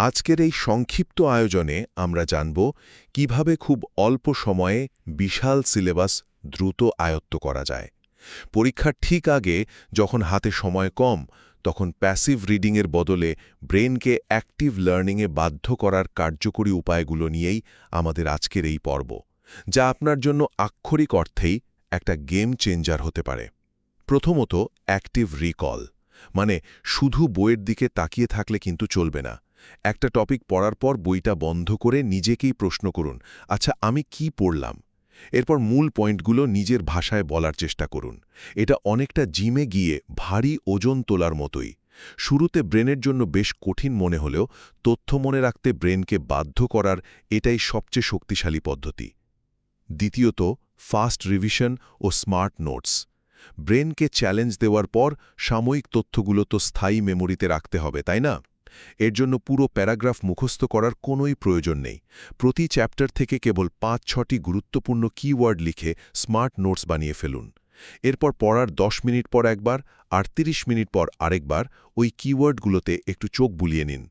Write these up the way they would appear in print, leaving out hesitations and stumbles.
আজকের এই সংক্ষিপ্ত আয়োজনে আমরা জানব কিভাবে খুব অল্প সময়ে বিশাল সিলেবাস দ্রুত আয়ত্ত করা যায়। পরীক্ষার ঠিক আগে যখন হাতে সময় কম, তখন প্যাসিভ রিডিংয়ের বদলে ব্রেনকে অ্যাক্টিভ লার্নিংয়ে বাধ্য করার কার্যকরী উপায়গুলো নিয়েই আমাদের আজকের এই পর্ব, যা আপনার জন্য আক্ষরিক অর্থেই একটা গেম চেঞ্জার হতে পারে। প্রথমত, অ্যাক্টিভ রিকল, মানে শুধু বইয়ের দিকে তাকিয়ে থাকলে কিন্তু চলবে না। একটা টপিক পড়ার পর বইটা বন্ধ করে নিজেকেই প্রশ্ন করুন, আচ্ছা আমি কি পড়লাম? এরপর মূল পয়েন্টগুলো নিজের ভাষায় বলার চেষ্টা করুন। এটা অনেকটা জিমে গিয়ে ভারী ওজন তোলার মতোই। শুরুতে ব্রেনের জন্য বেশ কঠিন মনে হলেও তথ্য মনে রাখতে ব্রেনকে বাধ্য করার এটাই সবচেয়ে শক্তিশালী পদ্ধতি। দ্বিতীয়ত, ফাস্ট রিভিশন ও স্মার্ট নোটস। ব্রেনকে চ্যালেঞ্জ দেওয়ার পর সাময়িক তথ্যগুলো তো স্থায়ী মেমোরিতে রাখতে হবে, তাই না? এর জন্য পুরো প্যারাগ্রাফ মুখস্থ করার কোনোই প্রয়োজন নেই। প্রতি চ্যাপ্টার থেকে কেবল ৫-৬টি গুরুত্বপূর্ণ কিওয়ার্ড লিখে স্মার্ট নোটস বানিয়ে ফেলুন। এরপর পড়ার ১০ মিনিট পর একবার আর ৩০ মিনিট পর আরেকবার ওই কিওয়ার্ডগুলোতে একটু চোখ বুলিয়ে নিন।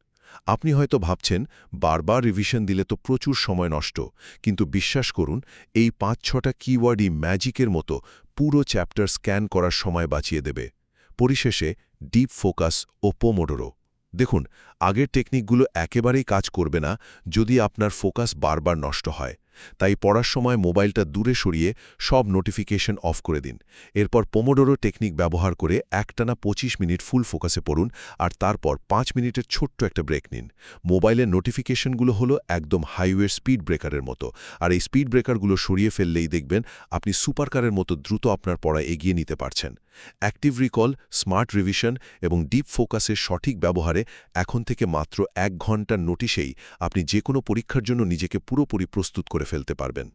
আপনি হয়তো ভাবছেন, বারবার রিভিশন দিলে তো প্রচুর সময় নষ্ট, কিন্তু বিশ্বাস করুন, এই ৫-৬টা কিওয়ার্ডই ম্যাজিকের মতো পুরো চ্যাপ্টার স্ক্যান করার সময় বাঁচিয়ে দেবে। পরিশেষে, ডিপ ফোকাস ও পোমোডোরো। দেখুন, আগের টেকনিকগুলো একেবারেই কাজ করবে না যদি আপনার ফোকাস বারবার নষ্ট হয়। তাই পড়ার সময় মোবাইলটা দূরে সরিয়ে সব নোটিফিকেশন অফ করে দিন। এরপর পোমোডোরো টেকনিক ব্যবহার করে একটানা ২৫ মিনিট ফুল ফোকাসে পড়ুন, আর তারপর ৫ মিনিটের ছোট্ট একটা ব্রেক নিন। মোবাইলের নোটিফিকেশনগুলো হলো একদম হাইওয়ের স্পিড ব্রেকারের মতো, আর এই স্পিড ব্রেকারগুলো সরিয়ে ফেললেই দেখবেন আপনি সুপারকারের মতো দ্রুত আপনার পড়া এগিয়ে নিতে পারছেন। অ্যাক্টিভ রিকল, স্মার্ট রিভিশন এবং ডিপ ফোকাসের সঠিক ব্যবহারে এখন থেকে মাত্র ১ ঘন্টার নোটিশেই আপনি যে কোনো পরীক্ষার জন্য নিজেকে পুরোপুরি প্রস্তুত করে ফেলতে পারবেন।